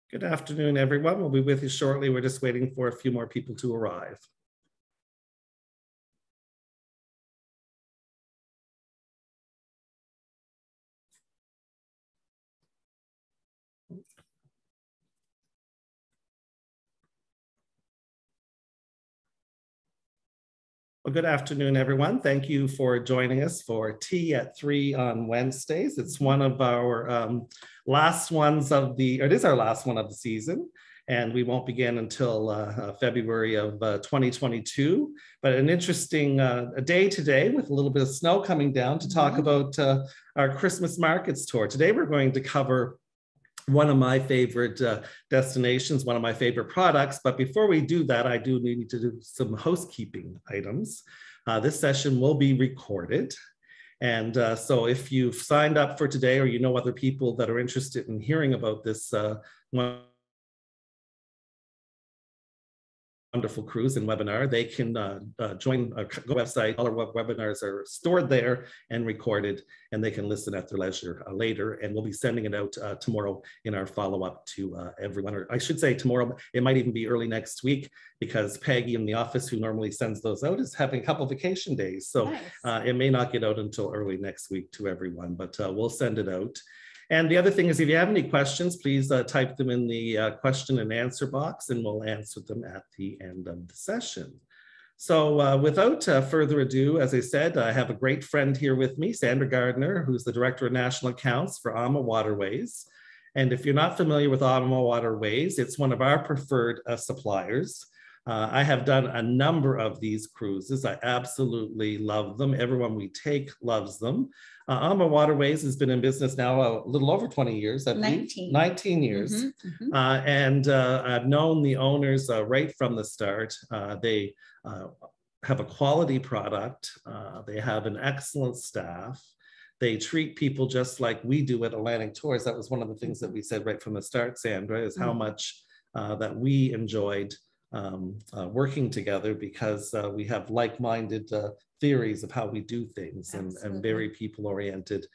Good afternoon, everyone. We'll be with you shortly. We're just waiting for a few more people to arrive. Well, good afternoon, everyone. Thank you for joining us for Tea at 3 on Wednesdays. It's one of our last ones of the, or it is our last one of the season, and we won't begin until February of 2022. But an interesting day today with a little bit of snow coming down to talk about our Christmas markets tour. Today, we're going to cover one of my favorite destinations, one of my favorite products. But before we do that, I do need to do some housekeeping items. This session will be recorded. And so if you've signed up for today or you know other people that are interested in hearing about this wonderful cruise and webinar, they can join our website. All our webinars are stored there and recorded, and they can listen at their leisure later. And we'll be sending it out tomorrow in our follow-up to everyone. Or I should say tomorrow, it might even be early next week, because Peggy in the office, who normally sends those out, is having a couple of vacation days. So nice. It may not get out until early next week to everyone, but we'll send it out. And the other thing is, if you have any questions, please type them in the question and answer box, and we'll answer them at the end of the session. So without further ado, as I said, I have a great friend here with me, Sandra Gardner, who's the Director of National Accounts for AMA Waterways. And if you're not familiar with AMA Waterways, it's one of our preferred suppliers. I have done a number of these cruises. I absolutely love them. Everyone we take loves them. AMA Waterways has been in business now a little over 20 years. 19 years. And I've known the owners right from the start. They have a quality product. They have an excellent staff. They treat people just like we do at Atlantic Tours. That was one of the things that we said right from the start, Sandra, is how much that we enjoyed working together, because we have like-minded theories of how we do things, and very people-oriented.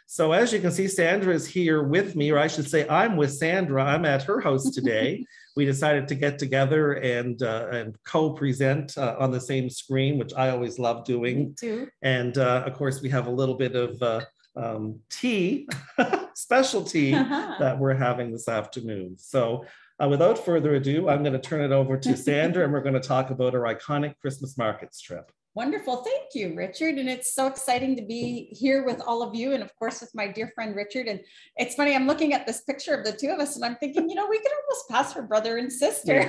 So as you can see, Sandra is here with me, or I should say I'm with Sandra. I'm at her house today. We decided to get together and co-present on the same screen, which I always love doing. Me too. And of course, we have a little bit of tea, special tea that we're having this afternoon. So without further ado, I'm going to turn it over to Sandra, and we're going to talk about our iconic Christmas markets trip. Wonderful. Thank you, Richard. And it's so exciting to be here with all of you, and of course with my dear friend Richard. And it's funny, I'm looking at this picture of the two of us and I'm thinking, you know, we could almost pass for brother and sister.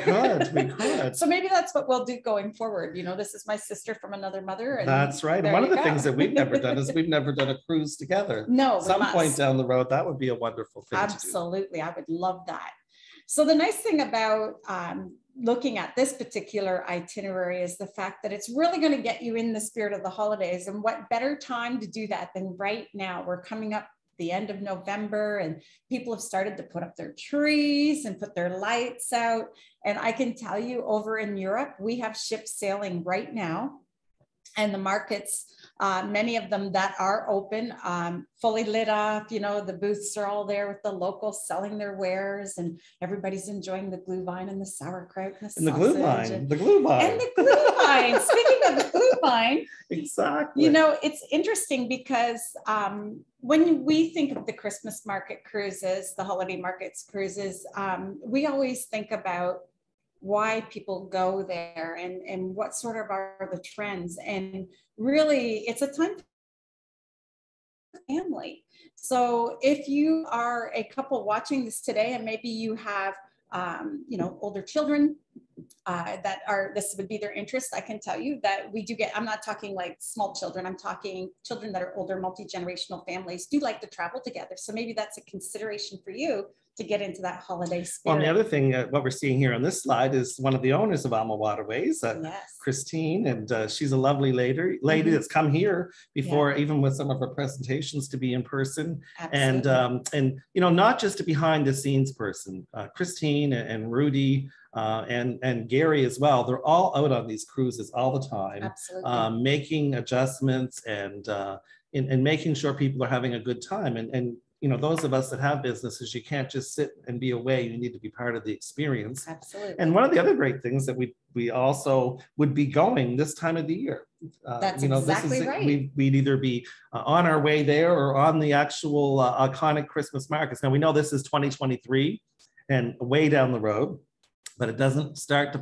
We could. So maybe that's what we'll do going forward. You know, this is my sister from another mother. And that's right. And one of the things that we've never done is we've never done a cruise together. No, some point down the road, that would be a wonderful thing. Absolutely. I would love that. So the nice thing about looking at this particular itinerary is the fact that it's really going to get you in the spirit of the holidays. And what better time to do that than right now? We're coming up the end of November, and people have started to put up their trees and put their lights out. And I can tell you, over in Europe, we have ships sailing right now. And the markets, many of them that are open, fully lit up, you know, the booths are all there with the locals selling their wares, and everybody's enjoying the glühwein and the sauerkraut and the glühwein. And the glühwein. Speaking of the glühwein, exactly. You know, it's interesting because when we think of the Christmas market cruises, the holiday markets cruises, we always think about why people go there and what sort of are the trends. And really, it's a time for family. So if you are a couple watching this today, and maybe you have, you know, older children that are, this would be their interest, I can tell you that we do get, I'm not talking like small children, I'm talking children that are older, multi-generational families do like to travel together. So maybe that's a consideration for you to get into that holiday spirit. Well, and the other thing, what we're seeing here on this slide is one of the owners of AMA Waterways, yes. Christine, and she's a lovely lady that's come here before, even with some of her presentations, to be in person. Absolutely. And you know, not just a behind the scenes person. Christine and Rudy and Gary as well, they're all out on these cruises all the time. Absolutely. Making adjustments and making sure people are having a good time. And you know, those of us that have businesses, you can't just sit and be away. You need to be part of the experience. Absolutely. And one of the other great things that we also would be going this time of the year. That's you know, exactly right. We'd either be on our way there or on the actual iconic Christmas markets. Now we know this is 2023 and way down the road, but it doesn't hurt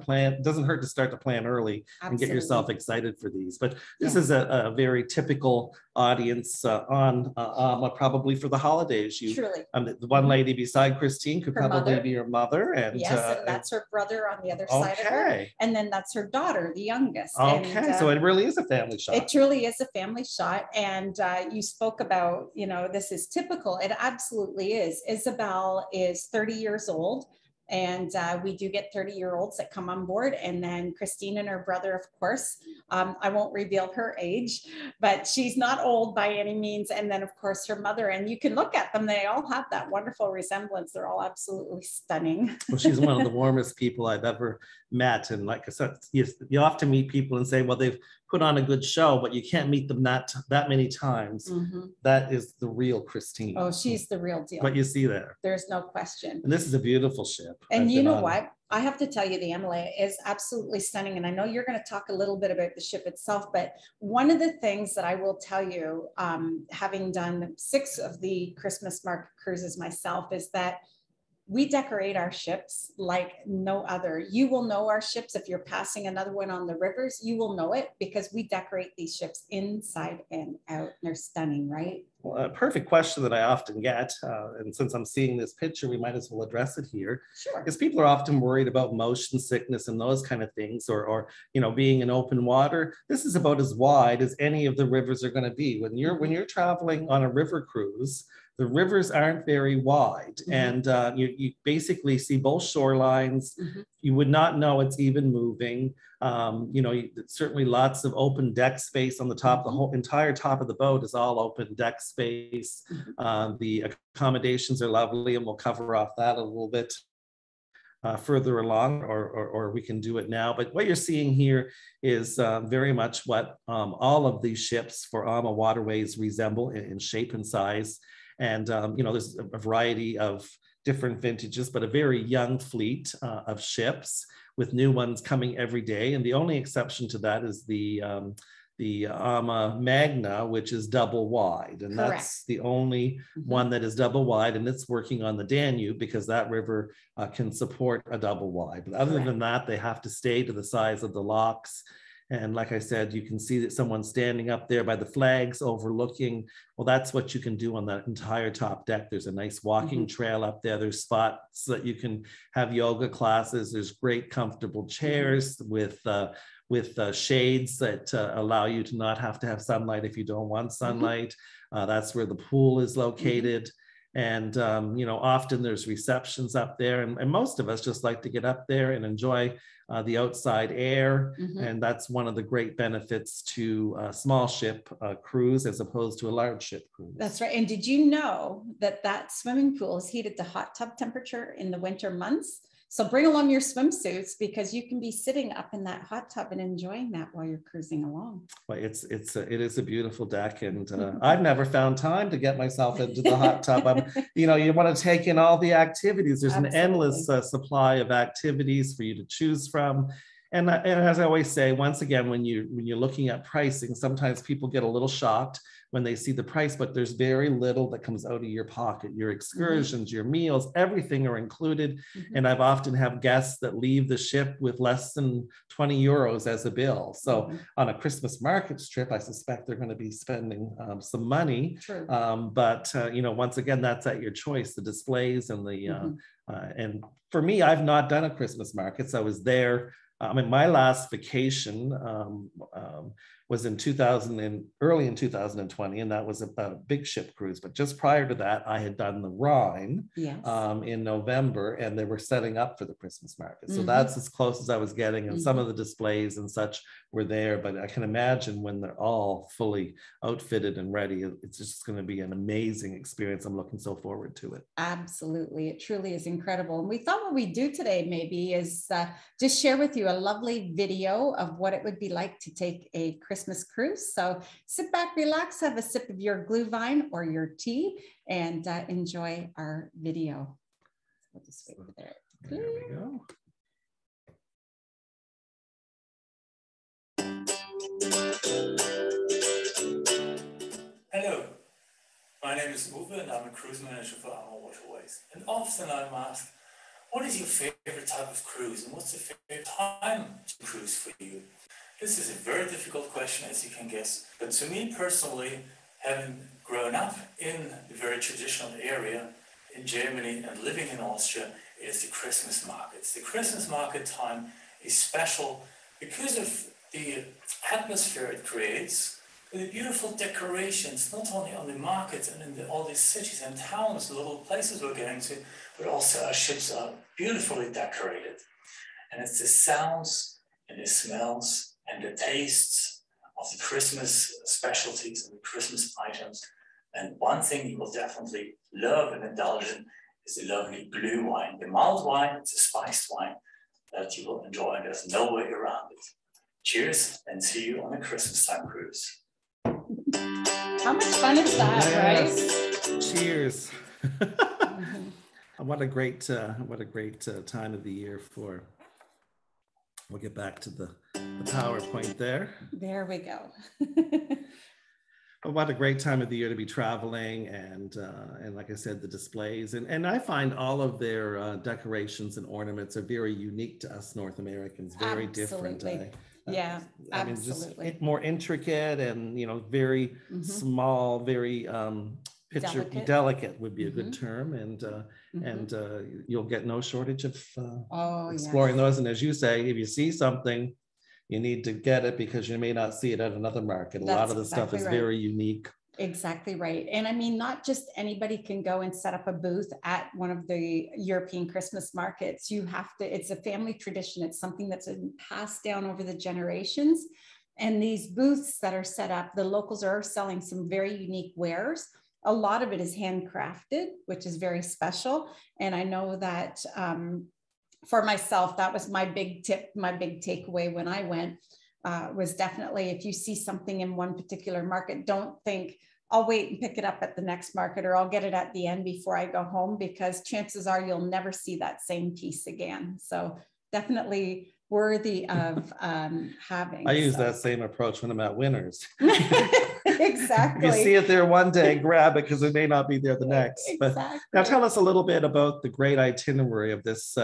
to start to plan early. Absolutely. And get yourself excited for these. But this is a very typical audience on probably for the holidays. Truly. The one lady beside Christine could probably be your mother. And yes, and that's her brother on the other side of her. And then that's her daughter, the youngest. Okay, so it really is a family shot. It truly is a family shot. And you spoke about, you know, this is typical. It absolutely is. Isabel is 30 years old. And we do get 30-year-olds that come on board. And then Christine and her brother, of course, I won't reveal her age, but she's not old by any means. And then, of course, her mother. And you can look at them. They all have that wonderful resemblance. They're all absolutely stunning. Well, she's one of the warmest people I've ever met. And like I said, you often meet people and say, well, they've put on a good show, but you can't meet them that many times. Mm-hmm. That is the real Christine. Oh, she's the real deal. What you see there. There's no question. And this is a beautiful ship. And you know what? I have to tell you, the Emily is absolutely stunning. And I know you're going to talk a little bit about the ship itself, but one of the things that I will tell you, having done 6 of the Christmas market cruises myself, is that we decorate our ships like no other. You will know our ships. If you're passing another one on the rivers, you will know it, because we decorate these ships inside and out. They're stunning, right? Well, a perfect question that I often get, and since I'm seeing this picture, we might as well address it here. Sure. Because people are often worried about motion sickness and those kind of things, or you know, being in open water. This is about as wide as any of the rivers are going to be. When you're traveling on a river cruise, the rivers aren't very wide. Mm-hmm. And you basically see both shorelines. Mm-hmm. You would not know it's even moving. You know, certainly lots of open deck space on the top. Mm-hmm. The whole entire top of the boat is all open deck space. Mm-hmm. The accommodations are lovely, and we'll cover off that a little bit further along, or we can do it now. But what you're seeing here is very much what all of these ships for AMA Waterways resemble in shape and size. And, you know, there's a variety of different vintages, but a very young fleet of ships with new ones coming every day. And the only exception to that is the AMA Magna, which is double wide. And correct. That's the only one that is double wide. And it's working on the Danube because that river can support a double wide. But other correct. Than that, they have to stay to the size of the locks. And like I said, you can see that someone's standing up there by the flags overlooking. Well, that's what you can do on that entire top deck. There's a nice walking trail up there. There's spots that you can have yoga classes. There's great comfortable chairs with shades that allow you to not have to have sunlight if you don't want sunlight. That's where the pool is located. And, you know, often there's receptions up there, and most of us just like to get up there and enjoy the outside air. And that's one of the great benefits to a small ship cruise as opposed to a large ship cruise. That's right. And did you know that that swimming pool is heated to hot tub temperature in the winter months? So bring along your swimsuits, because you can be sitting up in that hot tub and enjoying that while you're cruising along. Well, it is a beautiful deck, and I've never found time to get myself into the hot tub. You know, you want to take in all the activities. There's absolutely. An endless supply of activities for you to choose from. And as I always say, once again, when you're looking at pricing, sometimes people get a little shocked when they see the price, but there's very little that comes out of your pocket. Your excursions, your meals, everything are included. And I've often have guests that leave the ship with less than 20 euros as a bill. So on a Christmas markets trip, I suspect they're going to be spending some money. True. But you know, once again, that's at your choice, the displays and the and for me, I've not done a Christmas markets. I was there. I mean, my last vacation was in early in 2020, and that was a big ship cruise. But just prior to that, I had done the Rhine in November, and they were setting up for the Christmas market. So that's as close as I was getting, and some of the displays and such were there. But I can imagine when they're all fully outfitted and ready, it's just going to be an amazing experience. I'm looking so forward to it. Absolutely. It truly is incredible. And we thought what we do today maybe is just share with you a lovely video of what it would be like to take a Christmas Christmas cruise. So sit back, relax, have a sip of your glühwein or your tea, and enjoy our video. We'll just wait for that. There we go. Hello, my name is Uwe and I'm a cruise manager for Our Waterways. And often I'm asked, what is your favorite type of cruise and what's the favorite time to cruise for you? This is a very difficult question, as you can guess. But to me personally, having grown up in a very traditional area in Germany and living in Austria, is the Christmas markets. The Christmas market time is special because of the atmosphere it creates, with the beautiful decorations, not only on the market and in all these cities and towns, the little places we're going to, but also our ships are beautifully decorated. And it's the sounds and the smells and the tastes of the Christmas specialties and the Christmas items. And one thing you will definitely love and indulge in is the lovely glühwein. The mild wine, it's a spiced wine that you will enjoy, and there's no way around it. Cheers, and see you on a Christmas time cruise. How much fun is that, Yes. right? Cheers. What a great time of the year for. We'll get back to the PowerPoint there. There we go. But what a great time of the year to be traveling, and like I said, the displays, and I find all of their decorations and ornaments are very unique to us North Americans, very different. Yeah, I mean, absolutely. just more intricate and, you know, very small, very delicate would be a good term, and you'll get no shortage of exploring those. And as you say, if you see something, you need to get it because you may not see it at another market. A lot of the stuff is very unique. Exactly right. And I mean, not just anybody can go and set up a booth at one of the European Christmas markets. You have to, it's a family tradition. It's something that's been passed down over the generations. And these booths that are set up, the locals are selling some very unique wares. A lot of it is handcrafted, which is very special. And I know that for myself, that was my big tip, my big takeaway when I went. Was definitely, if you see something in one particular market, don't think, I'll wait and pick it up at the next market, or I'll get it at the end before I go home, because chances are you'll never see that same piece again. So definitely worthy of having. I use that same approach when I'm at Winners. Exactly. If you see it there one day, grab it, because it may not be there the next. Exactly. But now tell us a little bit about the great itinerary of this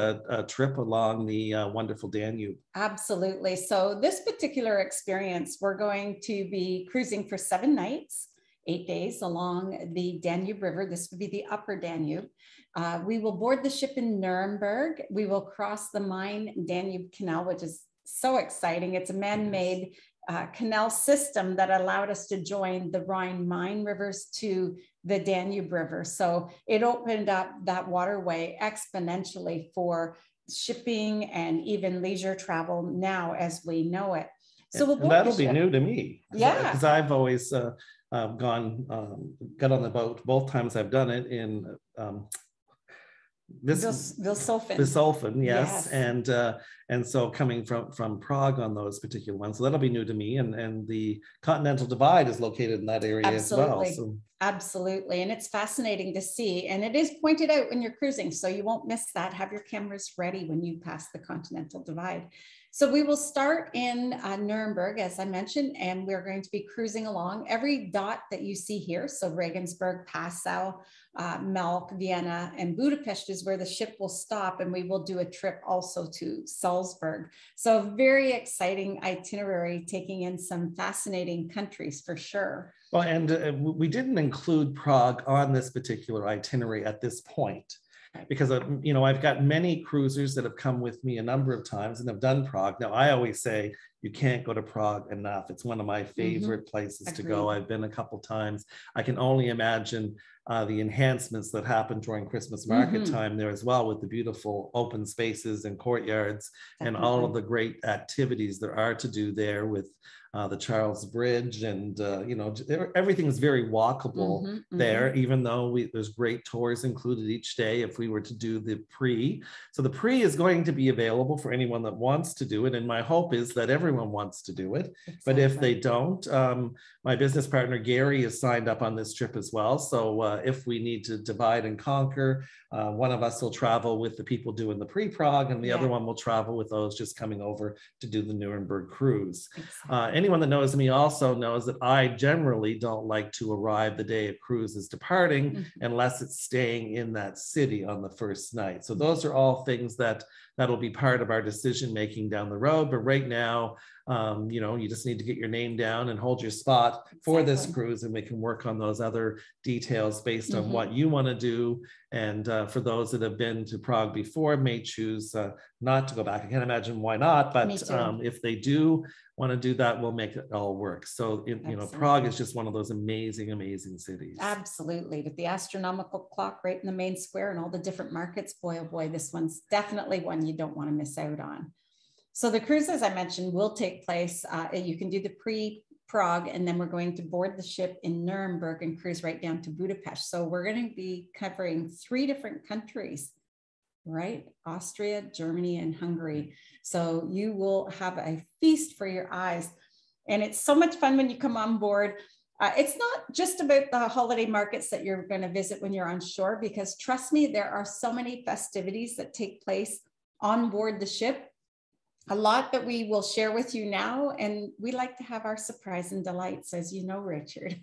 trip along the wonderful Danube. Absolutely. So this particular experience, we're going to be cruising for 7 nights, 8 days along the Danube River. This would be the upper Danube. We will board the ship in Nuremberg. We will cross the Main-Danube Canal, which is so exciting. It's a man-made canal system that allowed us to join the Rhine-Main rivers to the Danube River. So it opened up that waterway exponentially for shipping and even leisure travel now as we know it. So that'll be new to me. Yeah. Because I've always got on the boat. Both times I've done it in Vilshofen, yes. And so coming from Prague on those particular ones, so that'll be new to me. And the Continental Divide is located in that area as well. So. Absolutely. And it's fascinating to see. And it is pointed out when you're cruising, so you won't miss that. Have your cameras ready when you pass the Continental Divide. So we will start in Nuremberg, as I mentioned, and we're going to be cruising along. Every dot that you see here, so Regensburg, Passau, Melk, Vienna, and Budapest is where the ship will stop, and we will do a trip also to Salzburg. So a very exciting itinerary, taking in some fascinating countries for sure. Well, and we didn't include Prague on this particular itinerary at this point, because you know, I've got many cruisers that have come with me a number of times and have done Prague. Now, I always say you can't go to Prague enough. It's one of my favorite places to go. I've been a couple times. I can only imagine the enhancements that happen during Christmas market time there as well, with the beautiful open spaces and courtyards and all of the great activities there are to do there with the Charles Bridge, and you know, everything is very walkable there, even though there's great tours included each day if we were to do the pre. So the pre is going to be available for anyone that wants to do it, and my hope is that everyone wants to do it. Exactly. But if they don't, my business partner Gary is signed up on this trip as well. So if we need to divide and conquer, one of us will travel with the people doing the pre-prog, and the other one will travel with those just coming over to do the Nuremberg cruise. Exactly. Anyone that knows me also knows that I generally don't like to arrive the day a cruise is departing unless it's staying in that city on the first night. So those are all things that'll be part of our decision making down the road. But right now, you know, you just need to get your name down and hold your spot for this cruise, and we can work on those other details based on what you want to do. And for those that have been to Prague before, may choose not to go back. I can't imagine why not, but if they do want to do that, we'll make it all work. So, you know, Prague is just one of those amazing, amazing cities. Absolutely. With the astronomical clock right in the main square and all the different markets, boy, oh boy, this one's definitely one you don't want to miss out on. So the cruise, as I mentioned, will take place. You can do the pre-Prague, and then we're going to board the ship in Nuremberg and cruise right down to Budapest. So we're going to be covering 3 different countries, right? Austria, Germany, and Hungary. So you will have a feast for your eyes. And it's so much fun when you come on board. It's not just about the holiday markets that you're going to visit when you're on shore, because trust me, there are so many festivities that take place on board the ship. A lot that we will share with you now, and we like to have our surprise and delights, as you know, Richard.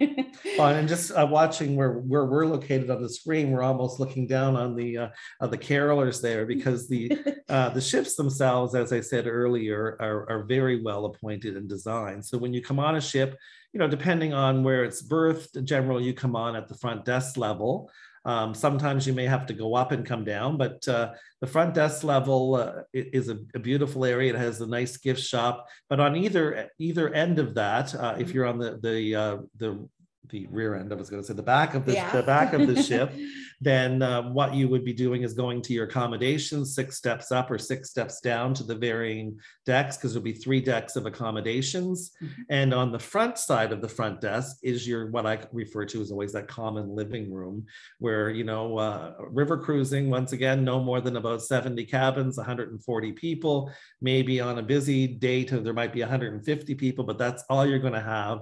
Well, and just watching where we're located on the screen, we're almost looking down on the carolers there, because the ships themselves, as I said earlier, are very well appointed and designed. So when you come on a ship, you know, depending on where it's berthed, in general, you come on at the front desk level. Sometimes you may have to go up and come down, but the front desk level is a beautiful area. It has a nice gift shop, but on either end of that, if you're on the rear end, I was going to say the back of the ship, then what you would be doing is going to your accommodations 6 steps up or 6 steps down to the varying decks, because there'll be 3 decks of accommodations. And on the front side of the front desk is your, what I refer to as always, that common living room, where, you know, river cruising, once again, no more than about 70 cabins, 140 people, maybe on a busy date there might be 150 people, but that's all you're going to have.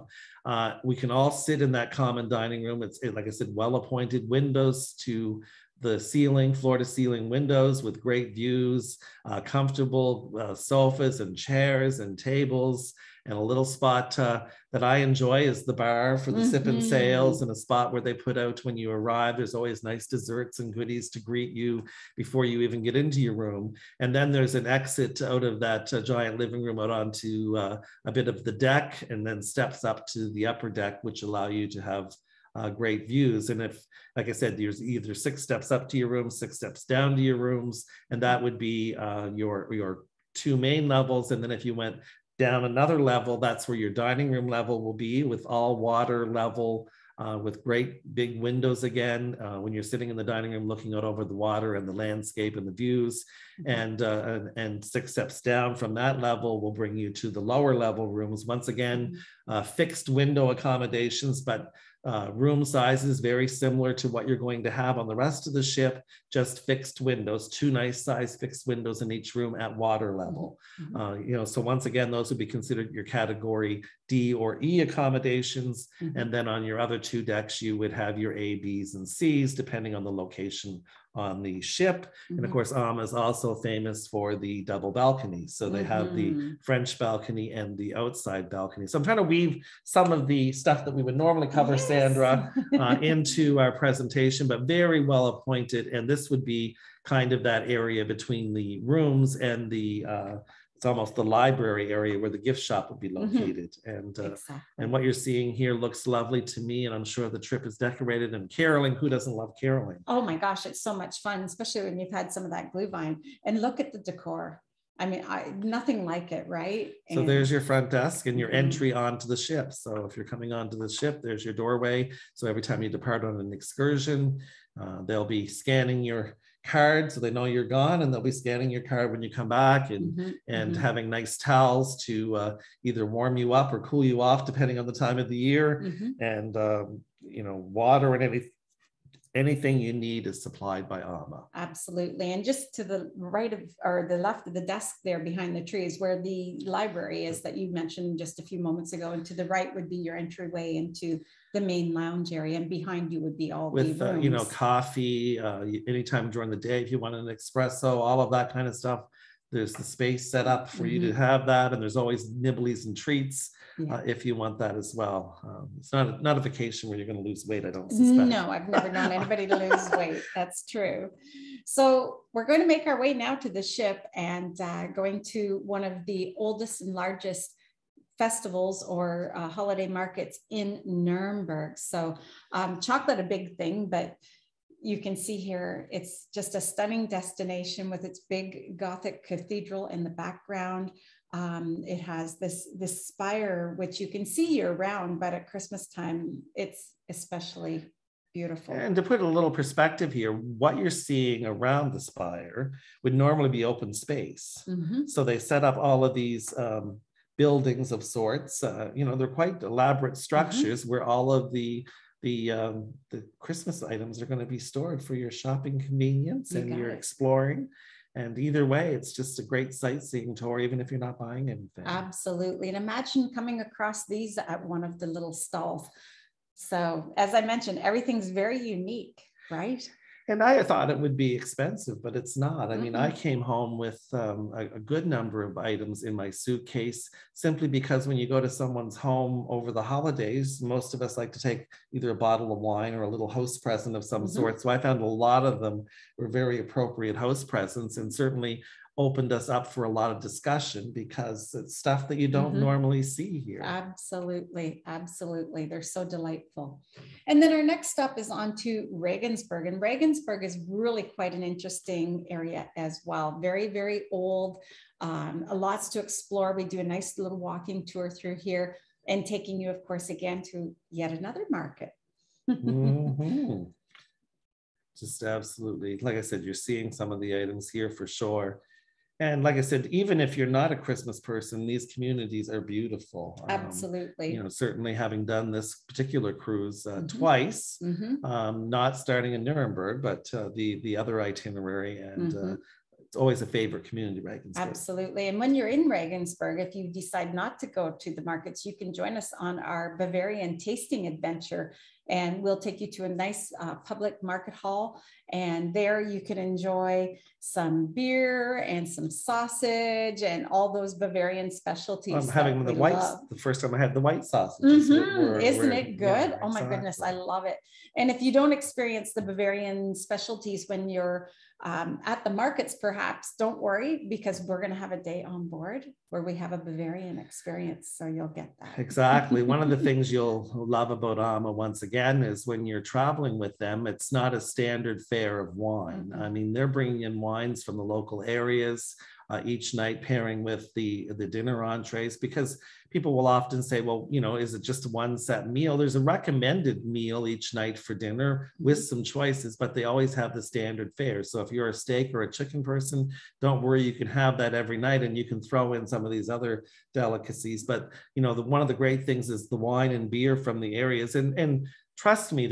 We can all sit in that common dining room. It's like I said, well-appointed, windows to the ceiling, floor to ceiling windows with great views, comfortable sofas and chairs and tables, and a little spot that I enjoy is the bar for the sip and sails, and a spot where they put out when you arrive. There's always nice desserts and goodies to greet you before you even get into your room. And then there's an exit out of that giant living room out onto a bit of the deck, and then steps up to the upper deck, which allow you to have great views. And if, like I said, there's either 6 steps up to your room, 6 steps down to your rooms, and that would be your 2 main levels. And then if you went down another level, that's where your dining room level will be, with all water level, with great big windows again, when you're sitting in the dining room looking out over the water and the landscape and the views. And 6 steps down from that level will bring you to the lower level rooms. Once again, fixed window accommodations, but room sizes very similar to what you're going to have on the rest of the ship, just fixed windows, 2 nice size fixed windows in each room at water level. You know, so once again, those would be considered your category D or E accommodations. And then on your other 2 decks, you would have your A, Bs, and Cs, depending on the location on the ship. And of course, is also famous for the double balcony. So they have the French balcony and the outside balcony. So I'm trying to weave some of the stuff that we would normally cover, Sandra, into our presentation, but very well appointed. And this would be kind of that area between the rooms and the it's almost the library area where the gift shop would be located. And and what you're seeing here looks lovely to me, and I'm sure the trip is decorated. And caroling, who doesn't love caroling? Oh my gosh, it's so much fun, especially when you've had some of that glühwein. And look at the decor. I mean, nothing like it, right? So there's your front desk and your entry onto the ship. So if you're coming onto the ship, there's your doorway. So every time you depart on an excursion, they'll be scanning your card so they know you're gone, and they'll be scanning your card when you come back, and having nice towels to either warm you up or cool you off depending on the time of the year, and you know, water and anything you need is supplied by AMA. Absolutely. And just to the right of, or the left of the desk there behind the trees where the library is that you mentioned just a few moments ago, and to the right would be your entryway into the main lounge area, and behind you would be all with the rooms. you know, coffee anytime during the day if you want an espresso, all of that kind of stuff. There's the space set up for you to have that, and there's always nibblies and treats if you want that as well. It's not a vacation where you're going to lose weight, I don't suspect. No, I've never known anybody to lose weight. That's true. So we're going to make our way now to the ship, and going to one of the oldest and largest festivals or holiday markets in Nuremberg. So chocolate, a big thing, but you can see here, it's just a stunning destination with its big Gothic cathedral in the background. It has this spire, which you can see year round, but at Christmas time, it's especially beautiful. And to put a little perspective here, what you're seeing around the spire would normally be open space. So they set up all of these buildings of sorts. You know, they're quite elaborate structures where all of the Christmas items are going to be stored for your shopping convenience and your exploring. And either way, it's just a great sightseeing tour, even if you're not buying anything. Absolutely. And imagine coming across these at one of the little stalls. So as I mentioned, everything's very unique, right? And I thought it would be expensive, but it's not. I mean, I came home with a good number of items in my suitcase, simply because when you go to someone's home over the holidays, most of us like to take either a bottle of wine or a little host present of some sort. So I found a lot of them were very appropriate host presents, and certainly opened us up for a lot of discussion because it's stuff that you don't normally see here. Absolutely, absolutely. They're so delightful. And then our next stop is on to Regensburg. And Regensburg is really quite an interesting area as well. Very, very old, lots to explore. We do a nice little walking tour through here, and taking you, of course, again to yet another market. Just absolutely. Like I said, you're seeing some of the items here for sure. And like I said, even if you're not a Christmas person, these communities are beautiful. Absolutely. You know, certainly having done this particular cruise twice, not starting in Nuremberg, but the other itinerary, and it's always a favorite community, Regensburg. Absolutely. And when you're in Regensburg, if you decide not to go to the markets, you can join us on our Bavarian tasting adventure, and we'll take you to a nice public market hall. And there you can enjoy some beer and some sausage and all those Bavarian specialties. I'm having the first time I had the white sausage. Isn't it good? Yeah, oh my goodness, I love it. And if you don't experience the Bavarian specialties when you're at the markets, perhaps, don't worry, because we're going to have a day on board where we have a Bavarian experience. So you'll get that. Exactly. One of the things you'll love about AMA, once again, is when you're traveling with them, it's not a standard fare of wine. I mean, they're bringing in wines from the local areas each night, pairing with the dinner entrees, because people will often say, well, you know, is it just one set meal? There's a recommended meal each night for dinner with some choices, but they always have the standard fare. So if you're a steak or a chicken person, don't worry, you can have that every night, and you can throw in some of these other delicacies. But, you know, one of the great things is the wine and beer from the areas. And trust me,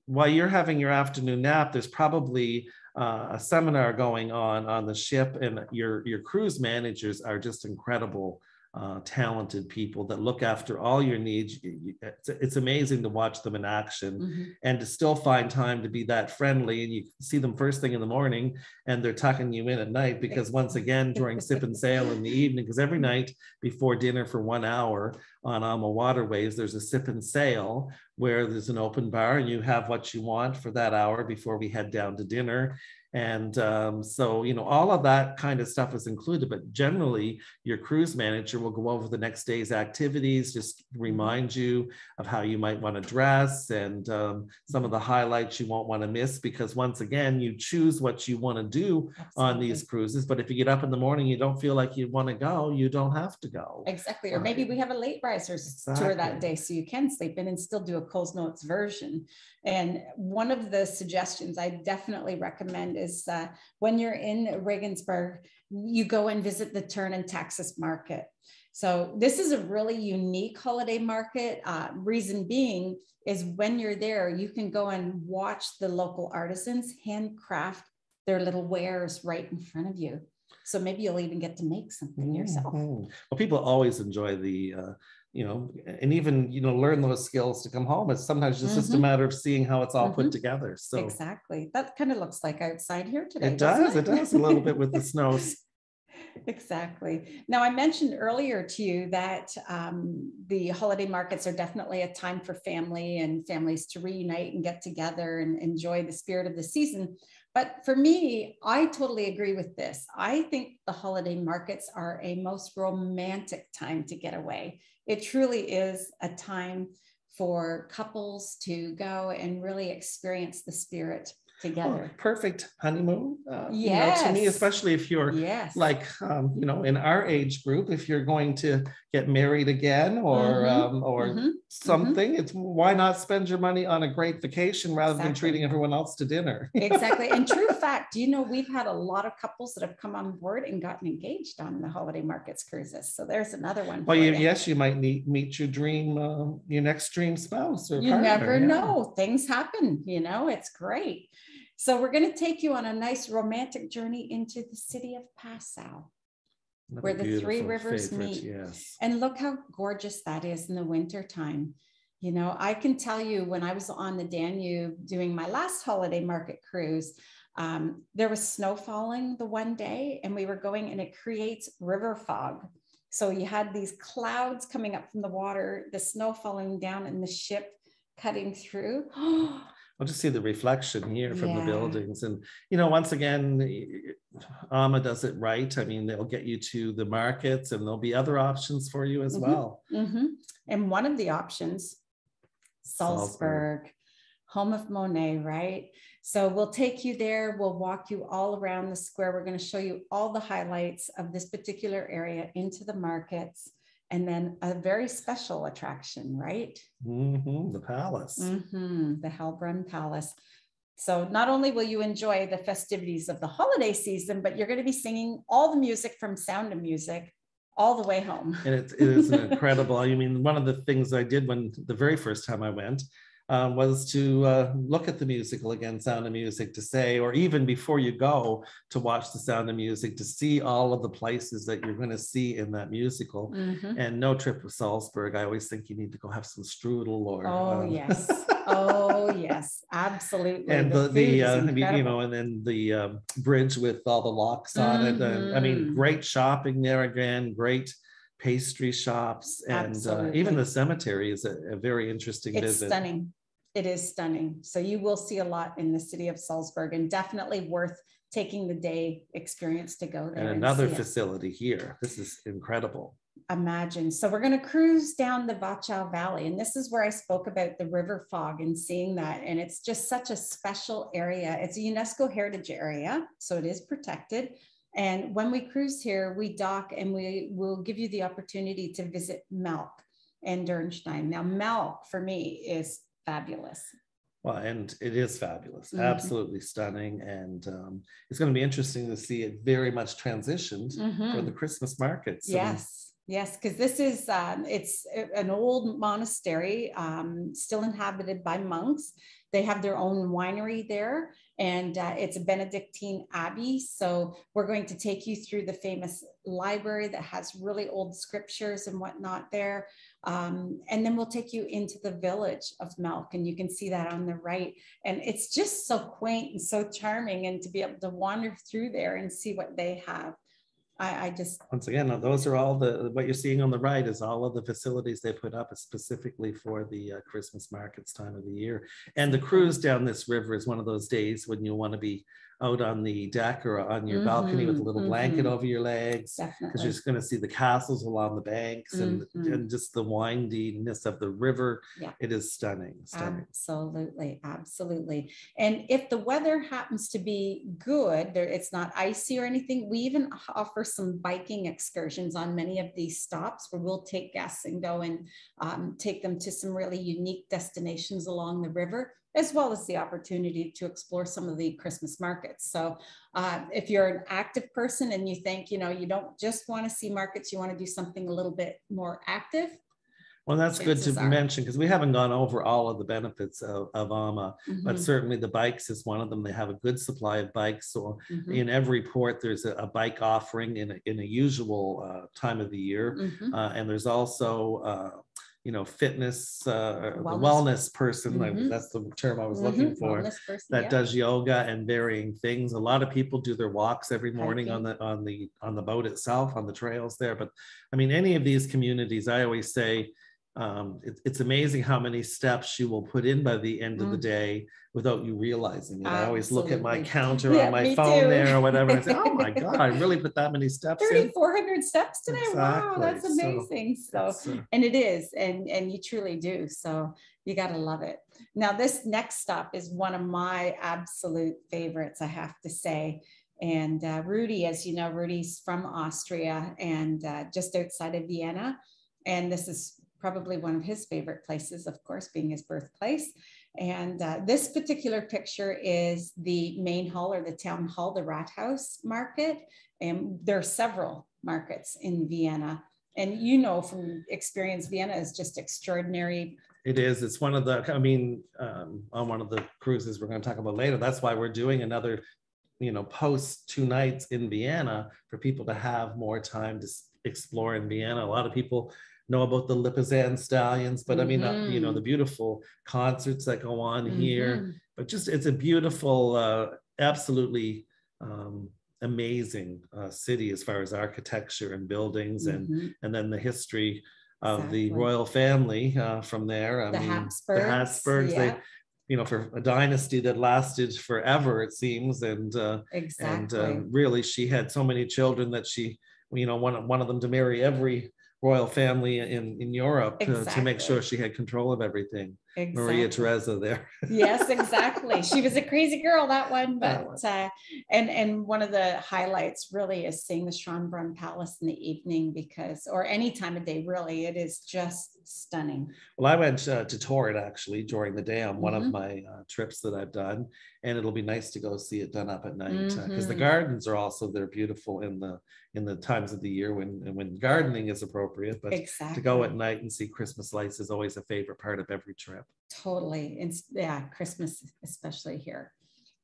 while you're having your afternoon nap, there's probably a seminar going on the ship, and your cruise managers are just incredible, talented people that look after all your needs. It's amazing to watch them in action and to still find time to be that friendly. And you see them first thing in the morning, and they're tucking you in at night, because once again, during sip and sail in the evening, because every night before dinner for 1 hour on AMA Waterways, there's a sip and sail where there's an open bar, and you have what you want for that hour before we head down to dinner. And so, you know, all of that kind of stuff is included, but generally your cruise manager will go over the next day's activities, just remind you of how you might want to dress, and some of the highlights you won't want to miss, because once again, you choose what you want to do on these cruises. But if you get up in the morning, you don't feel like you want to go, you don't have to go. Exactly. Or maybe we have a late ride Budweiser's tour that day, so you can sleep in and still do a Coles Notes version. And one of the suggestions I definitely recommend is when you're in Regensburg, you go and visit the Turn and Texas market. So this is a really unique holiday market. Reason being is when you're there, you can go and watch the local artisans handcraft their little wares right in front of you. So maybe you'll even get to make something yourself. Well, people always enjoy the, and even, learn those skills to come home. It's sometimes just a matter of seeing how it's all put together. So exactly. That kind of looks like outside here today. It does a little bit with the snow. Exactly. Now, I mentioned earlier to you that the holiday markets are definitely a time for family and families to reunite and get together and enjoy the spirit of the season. But for me, I totally agree with this. I think the holiday markets are a most romantic time to get away. It truly is a time for couples to go and really experience the spirit together. Perfect honeymoon. Yes. To me, especially if you're like, in our age group, if you're going to get married again or something, it's why not spend your money on a great vacation rather than treating everyone else to dinner. Exactly. And true fact, we've had a lot of couples that have come on board and gotten engaged on the holiday markets cruises. So there's another one. Well, yes, you might meet your next dream spouse or partner. Never know. Things happen, it's great. So we're going to take you on a nice romantic journey into the city of Passau, where the three rivers meet. Yes. And look how gorgeous that is in the winter time. I can tell you when I was on the Danube doing my last holiday market cruise, there was snow falling the one day and we were going and it creates river fog. So you had these clouds coming up from the water, the snow falling down and the ship cutting through. I'll just see the reflection here from the buildings. And, once again, AMA does it right. I mean, they'll get you to the markets and there'll be other options for you as well. And one of the options, Salzburg, home of Monet, right? So we'll take you there. We'll walk you all around the square. We're going to show you all the highlights of this particular area into the markets. And then a very special attraction, right? The palace. The Hellbrunn Palace. So not only will you enjoy the festivities of the holiday season, but you're going to be singing all the music from Sound of Music all the way home. And it is incredible. I mean, one of the things I did the very first time I went was to look at the musical again, Sound of Music, to say, or even before you go to watch the Sound of Music, to see all of the places that you're going to see in that musical. And no trip to Salzburg. I always think you need to go have some strudel or. Yes. Oh yes, absolutely. And and then the bridge with all the locks on it. And I mean, great shopping there again, great pastry shops, and even the cemetery is a very interesting visit. It's stunning. It is stunning. So you will see a lot in the city of Salzburg, and definitely worth taking the day experience to go there. And another facility here. This is incredible. Imagine. So we're going to cruise down the Wachau Valley, and this is where I spoke about the river fog and seeing that. And it's just such a special area. It's a UNESCO heritage area, so it is protected. And when we cruise here, we dock and we will give you the opportunity to visit Melk and Dürnstein. Now, Melk for me is fabulous. Well, and it is fabulous, absolutely stunning. And it's going to be interesting to see it very much transitioned for the Christmas markets. Yes, because this is, it's an old monastery, still inhabited by monks. They have their own winery there, and it's a Benedictine abbey. So we're going to take you through the famous library that has really old scriptures and whatnot there. And then we'll take you into the village of Melk, and you can see that on the right. And it's just so quaint and so charming, and to be able to wander through there and see what they have. I just, once again, those are all what you're seeing on the right is all of the facilities they put up specifically for the Christmas markets time of the year. And the cruise down this river is one of those days when you want to be out on the deck or on your balcony with a little blanket over your legs, because you're just going to see the castles along the banks and just the windiness of the river. It is stunning. Absolutely. And if the weather happens to be good, it's not icy or anything, we even offer some biking excursions on many of these stops where we'll take guests and go and take them to some really unique destinations along the river, as well as the opportunity to explore some of the Christmas markets. So if you're an active person and you think, you know, you don't just want to see markets, you want to do something a little bit more active. Well, that's good to mention, because we haven't gone over all of the benefits of AMA, but certainly the bikes is one of them. They have a good supply of bikes. So in every port, there's a bike offering in a usual time of the year. And there's also, you know, fitness, wellness person, that's the term I was looking for, person, that does yoga and varying things. A lot of people do their walks every morning on the boat itself, on the trails there. But I mean, any of these communities, I always say, it's amazing how many steps you will put in by the end of the day without you realizing it. I always look at my counter on my phone there or whatever and say, oh my God, I really put that many steps 3,400 steps today. Exactly. Wow, that's amazing. So and it is, and you truly do. So you got to love it. Now, this next stop is one of my absolute favorites, I have to say. And Rudy, as you know, Rudy's from Austria and just outside of Vienna. And this is probably one of his favorite places, of course, being his birthplace. And this particular picture is the main hall, or the town hall, the Rathaus market. And there are several markets in Vienna. And you know from experience, Vienna is just extraordinary. It is. It's one of the, I mean, on one of the cruises we're going to talk about later, that's why we're doing another, you know, post 2 nights in Vienna for people to have more time to explore in Vienna. A lot of people know about the Lipizan stallions, but I mean, you know, the beautiful concerts that go on here, but just, it's a beautiful, absolutely amazing city as far as architecture and buildings and then the history of the royal family from there. I mean, the Habsburgs, they, you know, for a dynasty that lasted forever, it seems. And, and really, she had so many children that she, you know, one of them to marry every royal family in Europe to make sure she had control of everything. Maria Theresa there. Yes, exactly. She was a crazy girl, that one. But and one of the highlights really is seeing the Schönbrunn Palace in the evening, because, or any time of day, really, it is just stunning. Well, I went to tour it actually during the day on one of my trips that I've done, and it'll be nice to go see it done up at night, because the gardens are also, they're beautiful in the times of the year when gardening is appropriate, but to go at night and see Christmas lights is always a favorite part of every trip. Totally. And yeah, Christmas, especially here.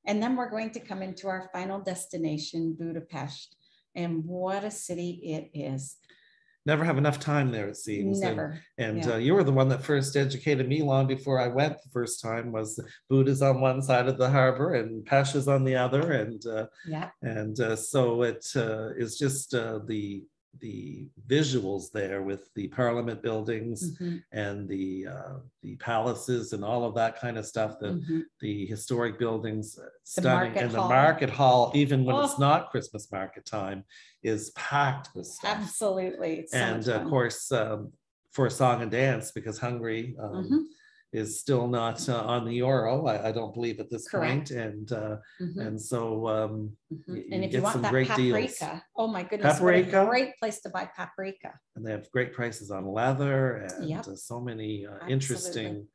And then we're going to come into our final destination, Budapest. And what a city it is. Never have enough time there, it seems. Never. And you were the one that first educated me long before I went the first time, was Buda's on one side of the harbor and Pest is on the other. And so it is just the visuals there with the parliament buildings and the palaces and all of that kind of stuff, the historic buildings, stunning. And the market hall, even when it's not Christmas market time, is packed with stuff. Absolutely. It's and of course, for a song and dance, because Hungary is still not on the euro, I don't believe at this point. And so and if you want that paprika, deals. Oh my goodness, paprika, what a great place to buy paprika. And they have great prices on leather and so many interesting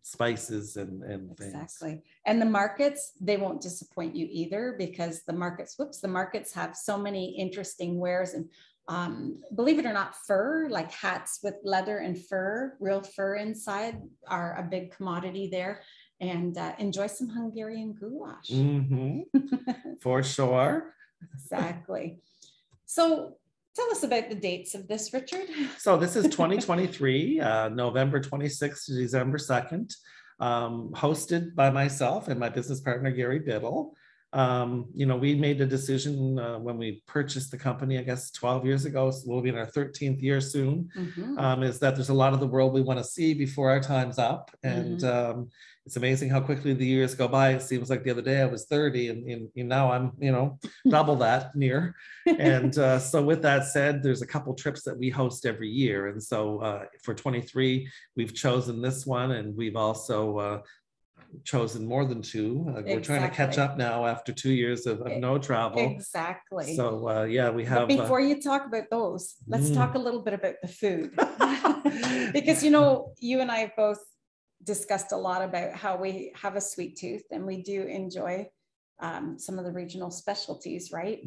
spices and things. Exactly. And the markets, they won't disappoint you either, because the markets have so many interesting wares. And believe it or not, fur, like hats with leather and fur, real fur inside, are a big commodity there. And enjoy some Hungarian goulash. For sure. Exactly. So tell us about the dates of this, Richard. So this is 2023, November 26th to December 2nd, hosted by myself and my business partner, Gary Biddle. You know, we made a decision when we purchased the company, I guess 12 years ago, so we'll be in our 13th year soon, is that there's a lot of the world we want to see before our time's up. And it's amazing how quickly the years go by. It seems like the other day I was 30 and now I'm, you know, double that near. And so with that said, there's a couple trips that we host every year. And so for 23, we've chosen this one, and we've also chosen more than two. We're trying to catch up now after 2 years of no travel. Exactly. So yeah, we have. But before you talk about those, let's talk a little bit about the food. Because, you know, you and I have both discussed a lot about how we have a sweet tooth and we do enjoy some of the regional specialties, right?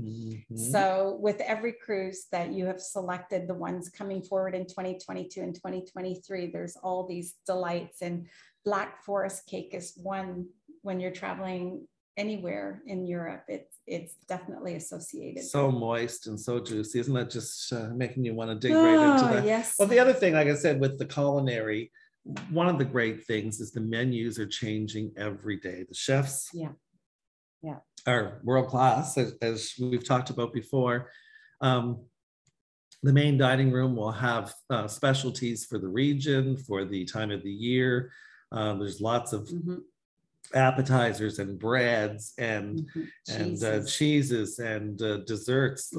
So with every cruise that you have selected, the ones coming forward in 2022 and 2023, there's all these delights, and Black Forest cake is one. When you're traveling anywhere in Europe, it's definitely associated. So moist and so juicy. Isn't that just making you want to dig right into that? Yes. Well, the other thing, like I said, with the culinary, one of the great things is the menus are changing every day. The chefs are world class, as we've talked about before. The main dining room will have specialties for the region, for the time of the year. There's lots of appetizers and breads and cheeses and desserts.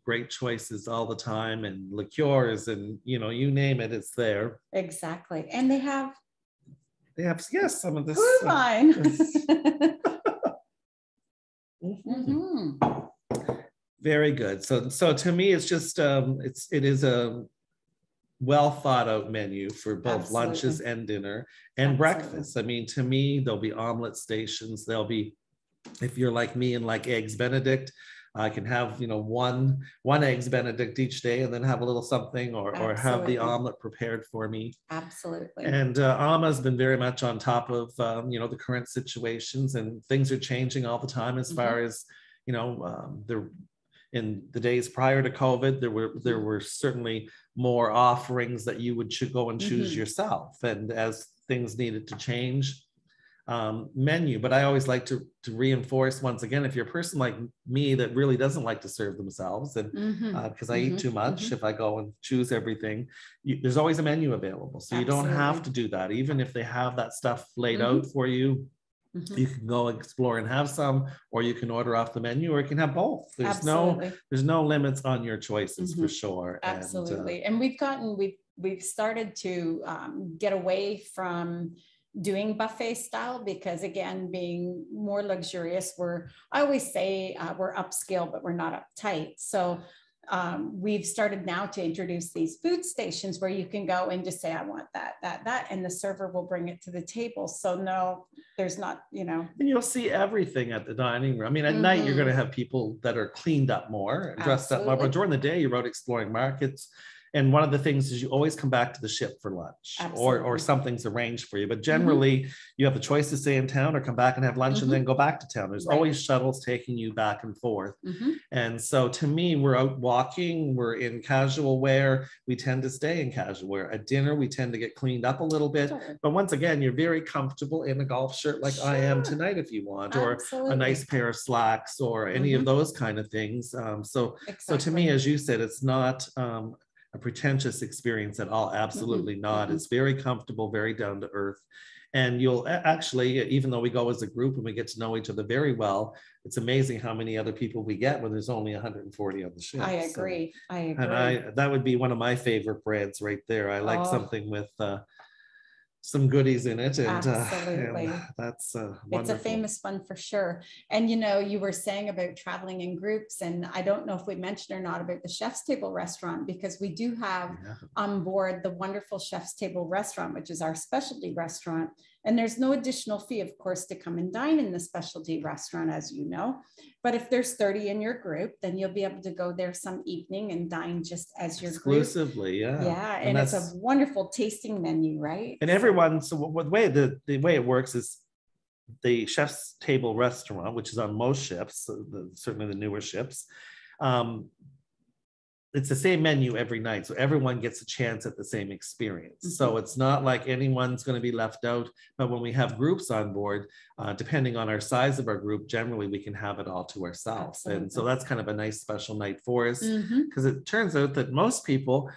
Great choices all the time, and liqueurs, and you know, you name it, it's there. Exactly. And they have yes, some of this wine. Very good. So to me, it's just it is a well thought out menu for both lunches and dinner and breakfast. I mean, to me, there'll be omelet stations. There'll be, if you're like me and like eggs Benedict, I can have, you know, one eggs Benedict each day and then have a little something, or have the omelet prepared for me. Absolutely. And Alma's been very much on top of, you know, the current situations, and things are changing all the time as far as, you know, in the days prior to COVID, there were certainly more offerings that you would go and choose yourself. And as things needed to change, menu. But I always like to reinforce once again, if you're a person like me that really doesn't like to serve themselves, and because I eat too much if I go and choose everything, there's always a menu available. So you don't have to do that. Even if they have that stuff laid out for you, you can go explore and have some, or you can order off the menu, or you can have both. There's no limits on your choices for sure. Absolutely. And we've started to get away from doing buffet style, because again, being more luxurious, I always say we're upscale, but we're not uptight. So we've started now to introduce these food stations where you can go and just say, I want that, and the server will bring it to the table. So no, there's not, you know. And you'll see everything at the dining room. I mean, at night, you're going to have people that are cleaned up more, dressed up more, but during the day, you're out exploring markets. And one of the things is you always come back to the ship for lunch, or something's arranged for you. But generally, you have the choice to stay in town or come back and have lunch and then go back to town. There's always shuttles taking you back and forth. And so to me, we're out walking, we're in casual wear. We tend to stay in casual wear. At dinner, we tend to get cleaned up a little bit. But once again, you're very comfortable in a golf shirt like I am tonight if you want, or a nice pair of slacks, or any of those kind of things. So to me, as you said, it's not a pretentious experience at all. Absolutely not. It's very comfortable, very down to earth. And you'll actually, even though we go as a group and we get to know each other very well, it's amazing how many other people we get when there's only 140 on the ship. I agree. And that would be one of my favorite breads right there. I like something with some goodies in it, and absolutely, that's it's a famous one for sure. And you know, you were saying about traveling in groups, and I don't know if we mentioned or not about the Chef's Table restaurant, because we do have on board the wonderful Chef's Table restaurant, which is our specialty restaurant. And there's no additional fee, of course, to come and dine in the specialty restaurant, as you know. But if there's 30 in your group, then you'll be able to go there some evening and dine just as your group. Exclusively, yeah. And it's a wonderful tasting menu, right? And everyone, so the way it works is the Chef's Table restaurant, which is on most ships, certainly the newer ships, it's the same menu every night. So everyone gets a chance at the same experience. So it's not like anyone's going to be left out. But when we have groups on board, depending on our size of our group, generally we can have it all to ourselves. Absolutely. And so that's kind of a nice special night for us, because it turns out that most people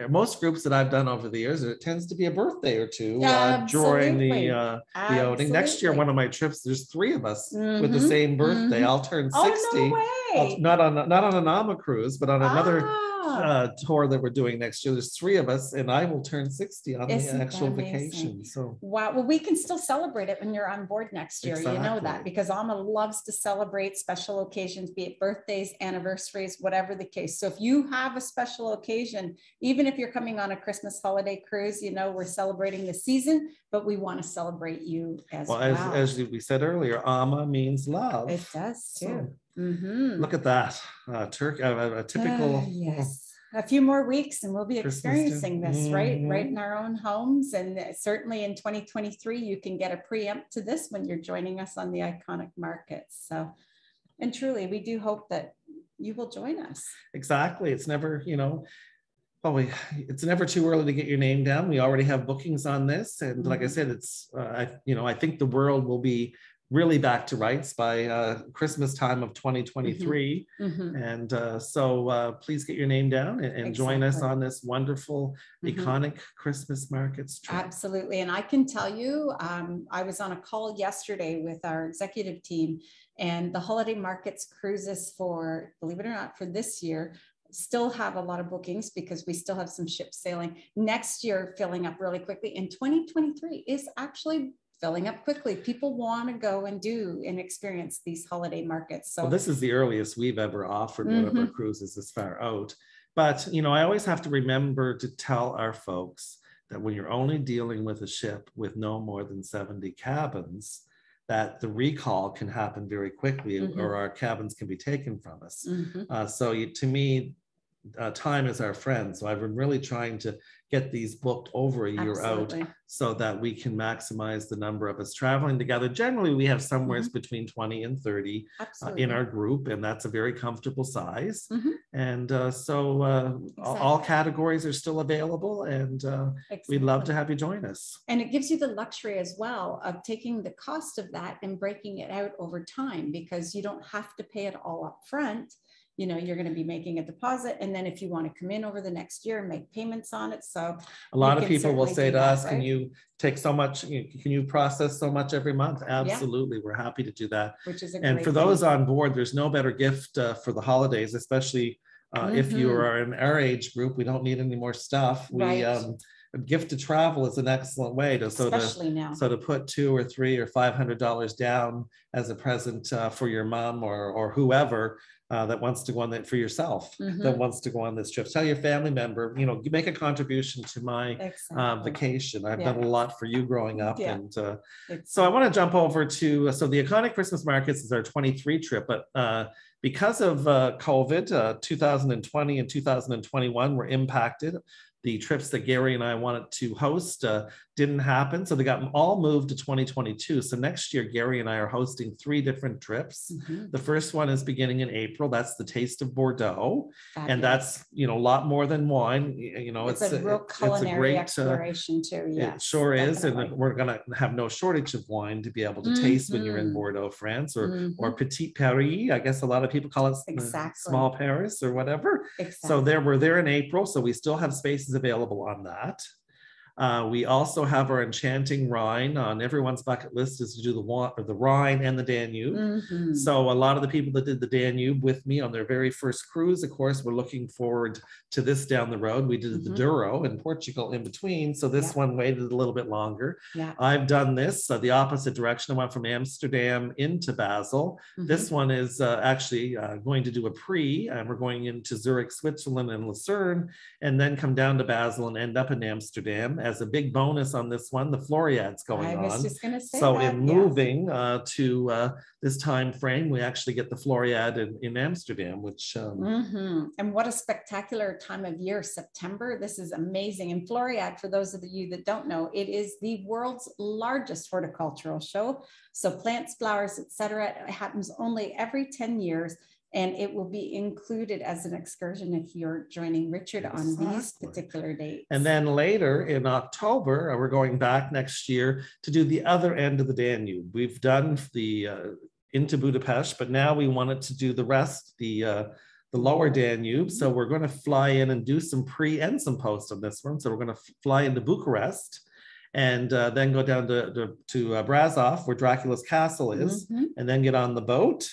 most groups that I've done over the years, it tends to be a birthday or two during the outing. Next year, one of my trips, there's 3 of us with the same birthday. I'll turn 60. Oh, no way. Not on an AMA cruise, but on another tour that we're doing next year. There's 3 of us, and I will turn 60 on the actual vacation. So wow, well, we can still celebrate it when you're on board next year. Exactly. You know that, because AMA loves to celebrate special occasions, be it birthdays, anniversaries, whatever the case. So if you have a special occasion, even if you're coming on a Christmas holiday cruise, you know, we're celebrating the season, but we want to celebrate you as well. As we said earlier, AMA means love. It does too. So, look at that. Turkey, a typical. Yes. A few more weeks and we'll be Christmas experiencing this right in our own homes. And certainly in 2023, you can get a preempt to this when you're joining us on the iconic markets. So, and truly, we do hope that you will join us. Exactly. It's never, it's never too early to get your name down. We already have bookings on this. And like I said, it's, I think the world will be really back to rights by Christmas time of 2023. And so please get your name down and join us on this wonderful, iconic Christmas markets trip. Absolutely. And I can tell you, I was on a call yesterday with our executive team, and the holiday markets cruises for, believe it or not, for this year, still have a lot of bookings because we still have some ships sailing. Next year, filling up really quickly. And 2023 is actually filling up quickly. People want to go and do and experience these holiday markets. So this is the earliest we've ever offered one of our cruises this far out. But, I always have to remember to tell our folks that when you're only dealing with a ship with no more than 70 cabins, that the recall can happen very quickly or our cabins can be taken from us. To me, time is our friend. So I've been really trying to get these booked over a year out so that we can maximize the number of us traveling together. Generally, we have somewhere between 20 and 30 in our group, and that's a very comfortable size. And all categories are still available, and we'd love to have you join us. And it gives you the luxury as well of taking the cost of that and breaking it out over time, because you don't have to pay it all up front. You're going to be making a deposit, and then if you want to come in over the next year and make payments on it. So a lot of people will say to us, can you take so much, can you process so much every month? Absolutely. We're happy to do that. Which is and for those on board, there's no better gift for the holidays, especially if you are in our age group. We don't need any more stuff. A gift to travel is an excellent way to especially now. So to put $200 or $300 or $500 down as a present for your mom or whoever that wants to go on that, for yourself that wants to go on this trip. Tell your family member, you make a contribution to my vacation. I've done a lot for you growing up. And so I want to jump over to, so the Iconic Christmas Markets is our 23 trip, but because of COVID, 2020 and 2021 were impacted. The trips that Gary and I wanted to host didn't happen. So they got all moved to 2022. So next year, Gary and I are hosting 3 different trips. The first one is beginning in April. That's the Taste of Bordeaux. Fabulous. And that's, a lot more than wine. It's a real culinary exploration too. Yes, it sure is. And we're going to have no shortage of wine to be able to taste when you're in Bordeaux, France, or Petit Paris. I guess a lot of people call it small Paris or whatever. So we're there in April. So we still have spaces available on that. We also have our Enchanting Rhine. On everyone's bucket list is to do the Rhine and the Danube. So a lot of the people that did the Danube with me on their very first cruise, of course, we're looking forward to this down the road. We did the Douro in Portugal in between. So this one waited a little bit longer. I've done this the opposite direction. I went from Amsterdam into Basel. This one is actually going to do a and we're going into Zurich, Switzerland and Lucerne, and then come down to Basel and end up in Amsterdam. As a big bonus on this one, the Floriad's going on. I was just going to say so that, in moving to this time frame, we actually get the Floriad in Amsterdam, which and what a spectacular time of year, September. This is amazing. And Floriad, for those of you that don't know, it is the world's largest horticultural show. So plants, flowers, etc. It happens only every 10 years. And it will be included as an excursion if you're joining Richard on these particular dates. And then later in October, we're going back next year to do the other end of the Danube. We've done the into Budapest, but now we wanted to do the rest, the the lower Danube. So we're going to fly in and do some pre and some post on this one. So we're going to fly into Bucharest and then go down to Brasov, where Dracula's castle is, and then get on the boat,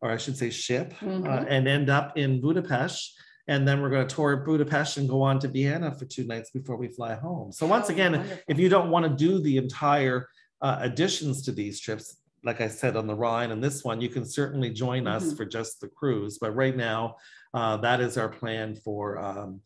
or I should say ship, and end up in Budapest. And then we're going to tour Budapest and go on to Vienna for 2 nights before we fly home. So once again, wonderful. If you don't want to do the entire additions to these trips, like I said, on the Rhine and this one, you can certainly join us for just the cruise. But right now, that is our plan for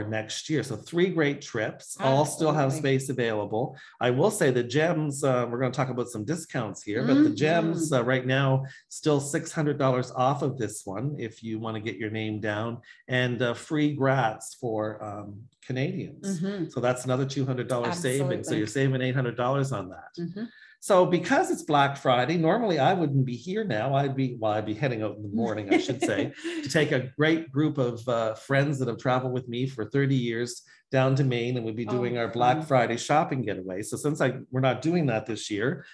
next year. So 3 great trips, all still have space available. I will say the gems, we're going to talk about some discounts here, but the gems right now, still $600 off of this one if you want to get your name down, and free grats for Canadians. So that's another $200 saving. So you're saving $800 on that. So because it's Black Friday, normally I wouldn't be here now. I'd be heading out in the morning, I should say, to take a great group of friends that have traveled with me for 30 years down to Maine, and we'd be doing our Black Friday shopping getaway. So since we're not doing that this year,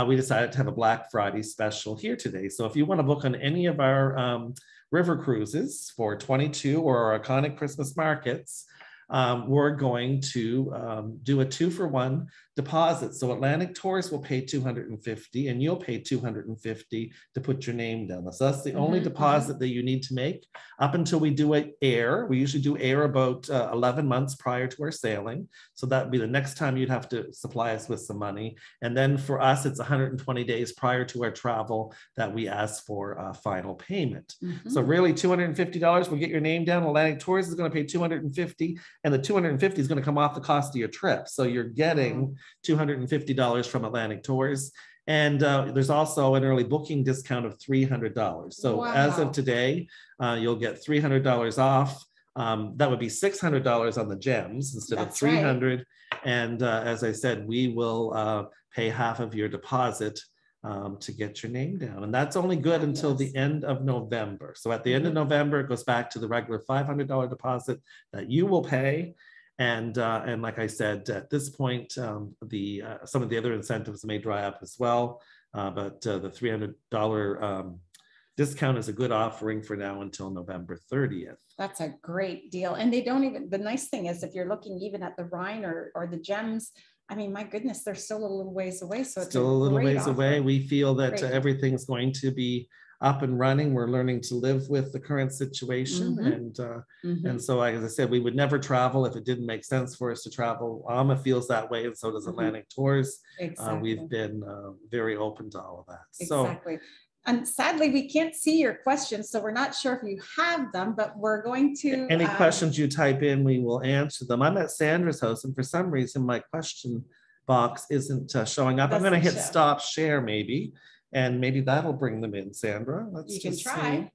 we decided to have a Black Friday special here today. So if you want to book on any of our river cruises for 22 or our iconic Christmas markets, we're going to do a 2-for-1 deposit. So Atlantic Tours will pay $250 and you'll pay $250 to put your name down. So that's the only deposit that you need to make up until we do it air. We usually do air about 11 months prior to our sailing. So that'd be the next time you'd have to supply us with some money. And then for us, it's 120 days prior to our travel that we ask for final payment. So really $250 will get your name down. Atlantic Tours is going to pay $250, and the $250 is going to come off the cost of your trip. So you're getting $250 from Atlantic Tours. And there's also an early booking discount of $300. So as of today, you'll get $300 off. That would be $600 on the gems instead of $300. Right. And as I said, we will pay half of your deposit to get your name down. And that's only good until the end of November. So at the end of November, it goes back to the regular $500 deposit that you will pay. And like I said, at this point, some of the other incentives may dry up as well. But the $300 discount is a good offering for now until November 30th. That's a great deal. And they don't even, the nice thing is if you're looking even at the Rhine or the gems, I mean, my goodness, they're still a little ways away. So it's still a little ways away. We feel that everything's going to be up and running. We're learning to live with the current situation. And so, as I said, we would never travel if it didn't make sense for us to travel. AMA feels that way, and so does Atlantic Tours. We've been very open to all of that. Exactly. And sadly, we can't see your questions, so we're not sure if you have them, but we're going to... Any questions you type in, we will answer them. I'm at Sandra's house, and for some reason, my question box isn't showing up. I'm going to hit stop share, maybe, and maybe that'll bring them in, Sandra. Let's you can try.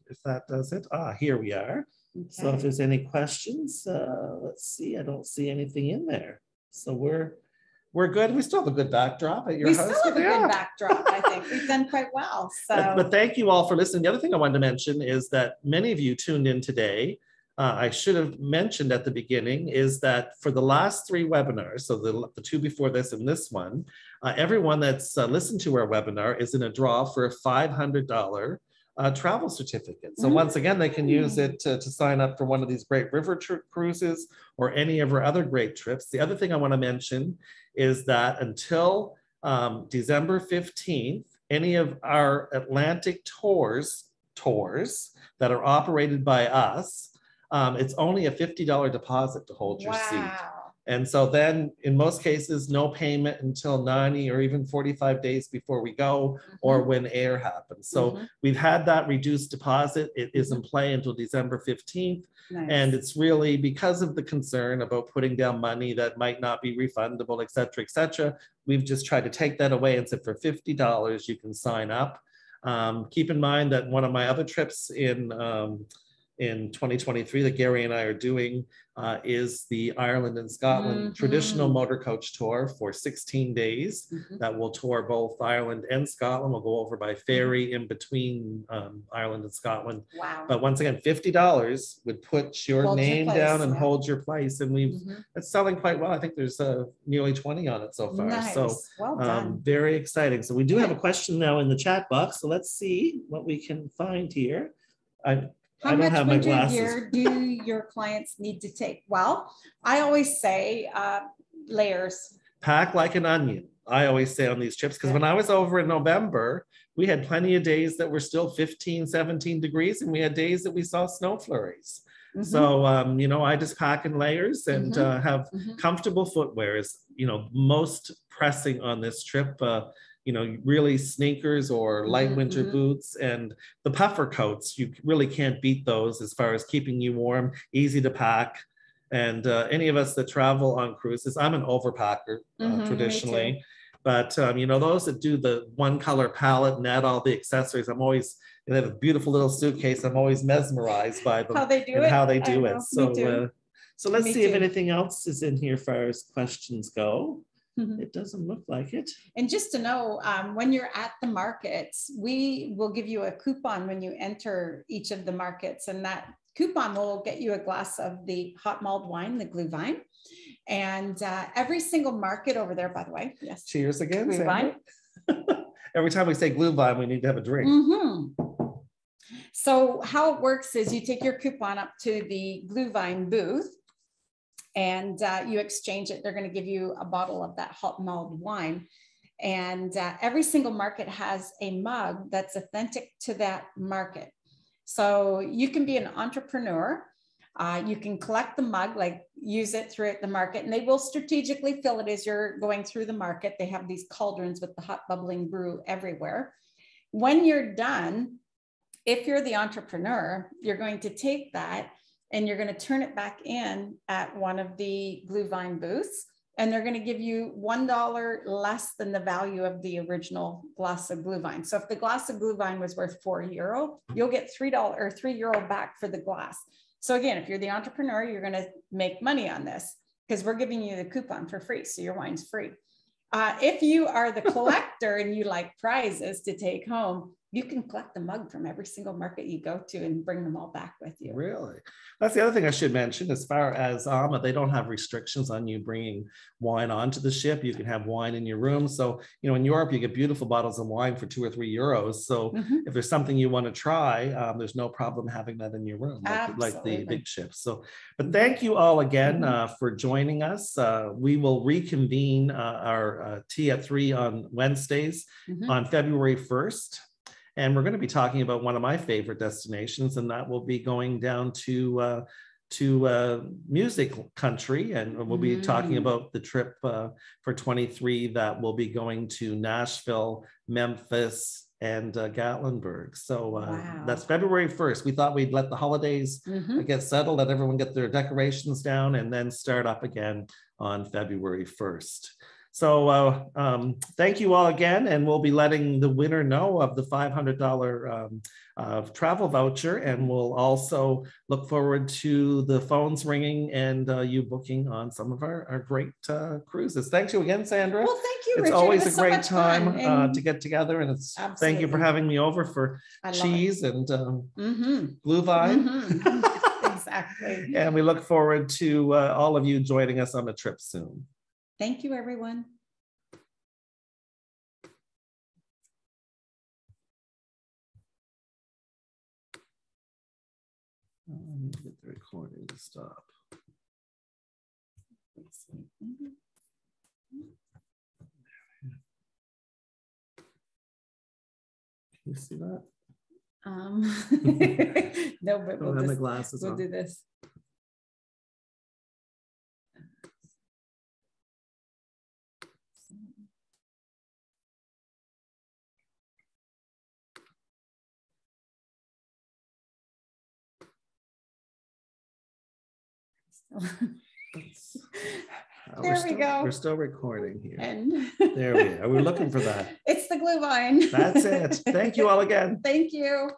If that does it. Here we are. Okay. So if there's any questions, let's see. I don't see anything in there. So we're good. We still have a good backdrop at your house. We still have a good backdrop, I think. We've done quite well. So. But thank you all for listening. The other thing I wanted to mention is that many of you tuned in today. I should have mentioned at the beginning is that for the last 3 webinars, so the 2 before this and this one, everyone that's listened to our webinar is in a draw for a $500 travel certificate. So once again, they can use it to sign up for one of these great river cruises or any of our other great trips. The other thing I want to mention is that until December 15th, any of our Atlantic tours that are operated by us, it's only a $50 deposit to hold your seat. And so then in most cases, no payment until 90 or even 45 days before we go or when air happens. So we've had that reduced deposit. It is in play until December 15th. Nice. And it's really because of the concern about putting down money that might not be refundable, et cetera, et cetera. We've just tried to take that away and said for $50, you can sign up. Keep in mind that one of my other trips in 2023 that Gary and I are doing is the Ireland and Scotland traditional motor coach tour for 16 days that will tour both Ireland and Scotland. We'll go over by ferry in between Ireland and Scotland. Wow. But once again, $50 would put your name down and hold your place. And it's selling quite well. I think there's nearly 20 on it so far. Nice. So well done. Very exciting. So we do have a question now in the chat box. So let's see what we can find here. How much winter gear do your clients need to take? Well, I always say layers. Pack like an onion, I always say on these trips, because when I was over in November, we had plenty of days that were still 15, 17 degrees, and we had days that we saw snow flurries. Mm-hmm. So, you know, I just pack in layers and have comfortable footwear is, you know, most pressing on this trip. You know, really sneakers or light winter boots, and the puffer coats, you really can't beat those as far as keeping you warm, easy to pack. And any of us that travel on cruises, I'm an overpacker traditionally, but you know, those that do the one color palette and add all the accessories, I'm always, they have a beautiful little suitcase. I'm always mesmerized by them, how they do it. How they do it. So let's see if too. anything else is in here as far as questions go. It doesn't look like it. And just to know, when you're at the markets, we will give you a coupon when you enter each of the markets, and that coupon will get you a glass of the hot mulled wine, the Glühwein. And every single market over there, by the way. Yes. Cheers again. Glühwein. Every time we say Glühwein, we need to have a drink. So how it works is you take your coupon up to the Glühwein booth, and you exchange it. They're going to give you a bottle of that hot mulled wine. And every single market has a mug that's authentic to that market. So you can be an entrepreneur. You can collect the mug, like use it throughout the market, and they will strategically fill it as you're going through the market. They have these cauldrons with the hot bubbling brew everywhere. When you're done, if you're the entrepreneur, you're going to take that and you're going to turn it back in at one of the Glühwein booths, and they're going to give you $1 less than the value of the original glass of Glühwein. So if the glass of Glühwein was worth €4, you'll get $3 or €3 back for the glass. So again, if you're the entrepreneur, you're going to make money on this because we're giving you the coupon for free. So your wine's free. If you are the collector and you like prizes to take home, you can collect the mug from every single market you go to and bring them all back with you. Really? That's the other thing I should mention. As far as they don't have restrictions on you bringing wine onto the ship. You can have wine in your room. So, you know, in Europe, you get beautiful bottles of wine for €2 or €3. So if there's something you want to try, there's no problem having that in your room, like the big ships. So, but thank you all again for joining us. We will reconvene our Tea at 3 on Wednesdays on February 1st. And we're going to be talking about one of my favorite destinations, and that will be going down to music country. And we'll be talking about the trip for 23 that will be going to Nashville, Memphis, and Gatlinburg. So that's February 1st. We thought we'd let the holidays get settled, let everyone get their decorations down, and then start up again on February 1st. So thank you all again, and we'll be letting the winner know of the $500 travel voucher, and we'll also look forward to the phones ringing and you booking on some of our great cruises. Thank you again, Sandra. Well, thank you, It's Richard. always a great time to get together, and it's thank you for having me over for cheese and Glühwein. Exactly. And we look forward to all of you joining us on the trip soon. Thank you, everyone. I need to get the recording to stop. Can you see that? No, but we'll do this. There we go. We're still recording here. And there we are. We're looking for that. It's the Glühwein. That's it. Thank you all again. Thank you.